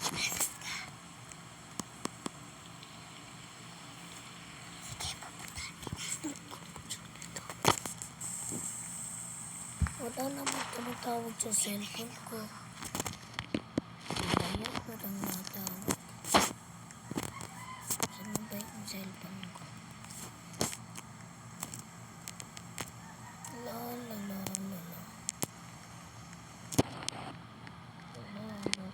Wala naman tumatawag sa cellphone ko. Ayaw ko lang natawag. Saan ba yung cellphone ko? La la la la la. La la.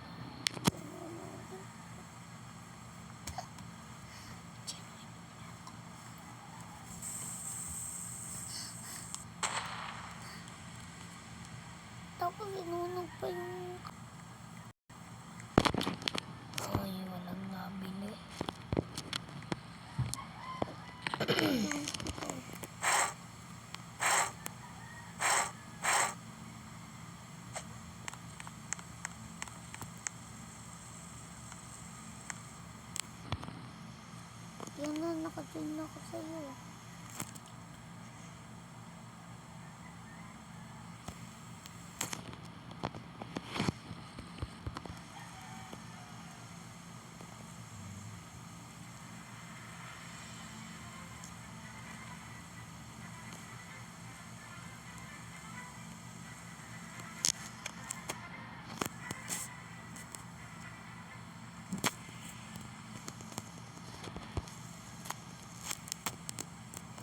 Tapos inunog pa yung... Ay, walang nabili. Yan na, nakajoin ako sa'yo.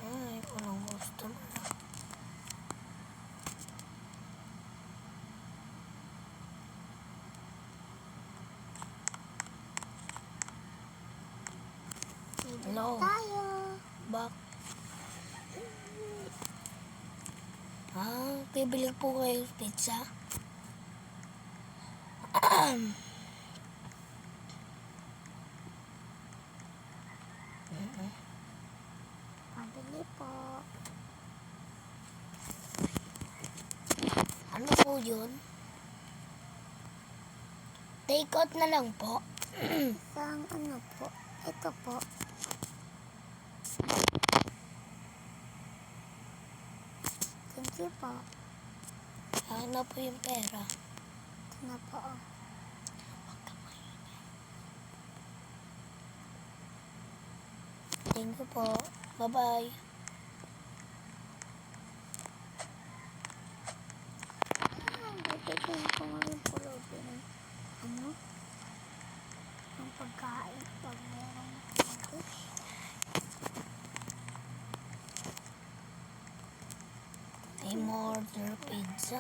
Ay, walang gusto mo. Hello? Tayo. Bak? Bibili po kayo pizza? Pabili po. Ano po yun? Take out na lang po. Isang ano po. Ito po. Thank you po. Ano po yung pera? Ito na po. Thank you po. Bye-bye. Bibigyan ko nga yung pulubin. Ano? Ang pagkain pag merong pagkain. I'm order pizza.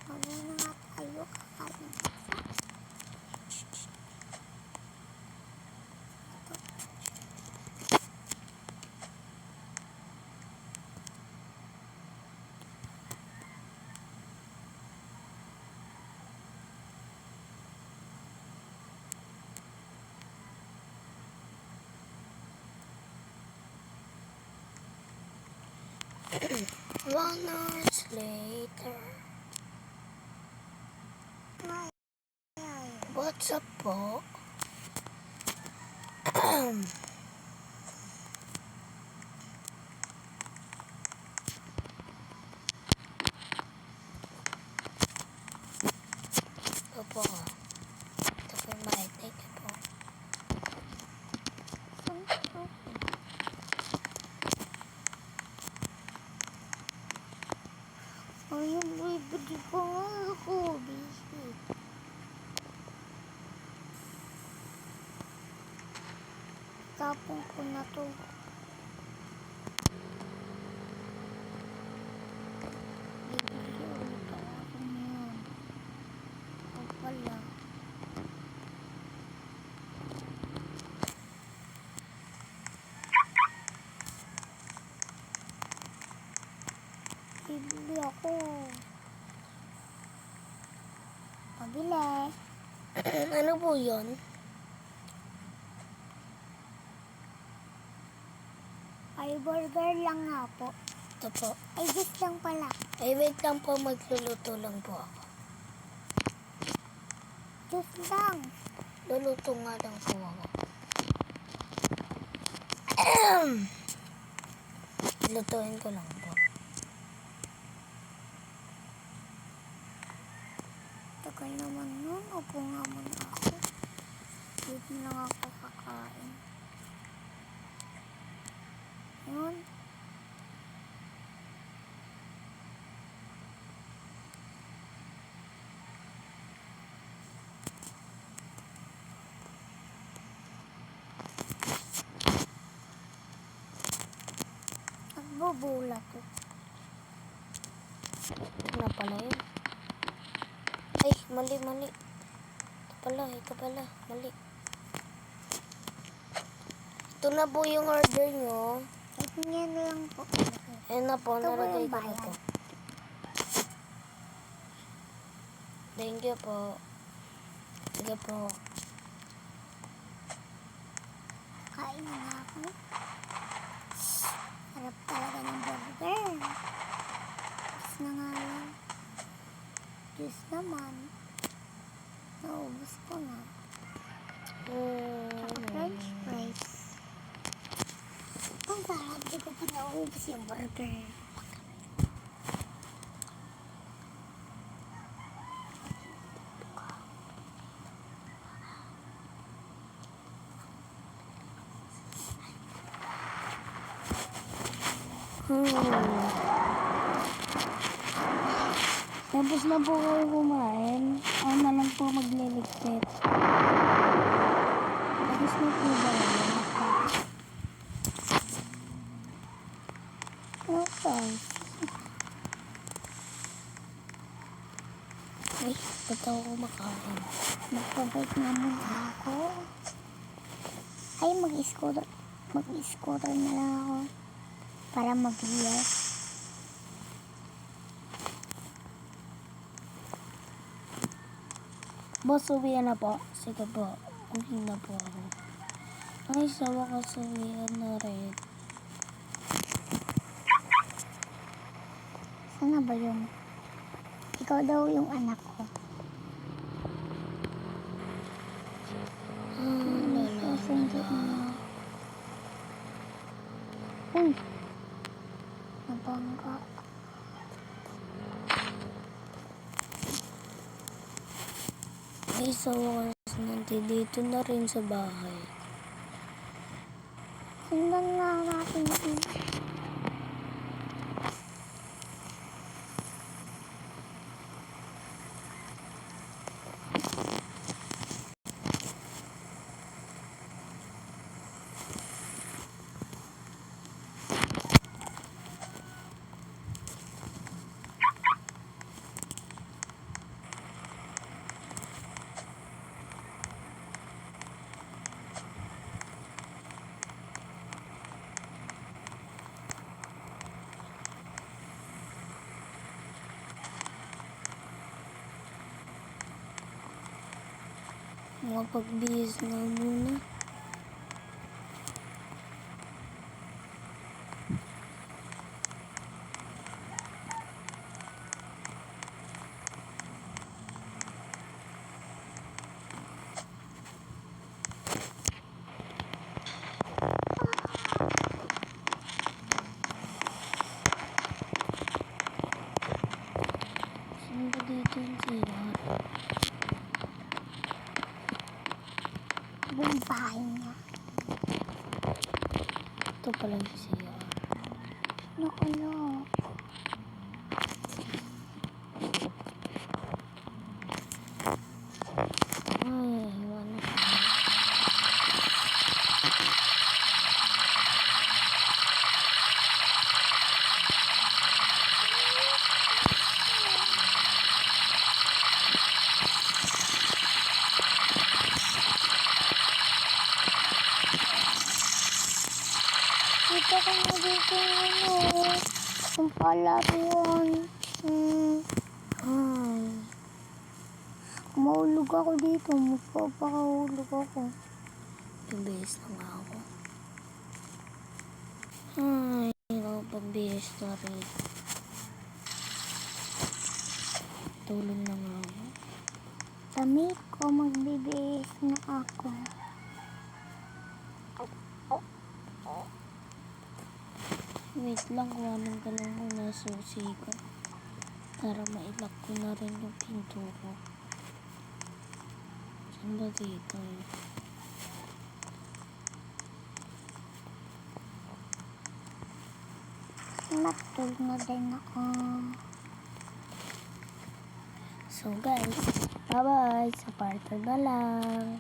Ano na nga tayo kakain. One hour later. What's up po? Opo. Ito po yung may thank you po. Ayun, bibili ko nga ako. Busy. Tapong ko na to. Bibili ulit ako ngayon. O pala. Bibili ako. Pabili. Ano po yun? Ay, burger lang nga po. Ito po. Ay, just lang pala. Ay, wait lang po. Magluluto lang po ako. Just lang. Luluto nga lang po ako. Lutuin ko lang po. Tagal naman nun. Upo nga muna ako. Dito lang ako kakain. Yun. Nagbubula to. Ito na pala yun. Ay, mali. Ito pala. Mali. Ito na po yung order nyo. Yan na lang po. Ayan na po, Ito po nalagay yung ko na bayan. po. Thank you po. Sige po. Kain na nga ako. Harap talaga ng burger. Tapos na nga lang. Juice naman. Naubos ko na. French fries. Ang sarap. Di ko pa naubos yung burger. Tapos na po kayo kumain. Ako na lang po magliligpit. Tapos na po ba yun? Okay. Ay, ba't ako kumakain? Magpabike na muna ako. Ay, mag-scooter na lang ako. Para mag-yes. Boss, uwian na po. Sige po. Uwi na po ako. Ay, sa wakas uwian na rin. Sana ba yun? Ikaw daw yung anak ko. Susundot mo. Uy! Nabangga. Ay, sa wakas nandito na rin sa bahay. Sundan nga natin yun. Mapagbihis na muna. Saan ba dito yung sira? Buong bahay niya. Ito pala yung sira. Nakulo. Ay, wala na. Dito ko na dito ano. Yung palaruan. Ay, Mahulog ako dito. Magpapakahulog ako. pabihis na nga ako. Ay, pagbihis na rin. Tulog na nga ako. Dami ko, magbibihis na ako. Wait lang, kuhanan ka lang muna susi ko. Para mailak ko na rin yung pinto ko. Saan ba dito? Natulog na din ako. So guys, bye-bye. Sa part 2 na lang.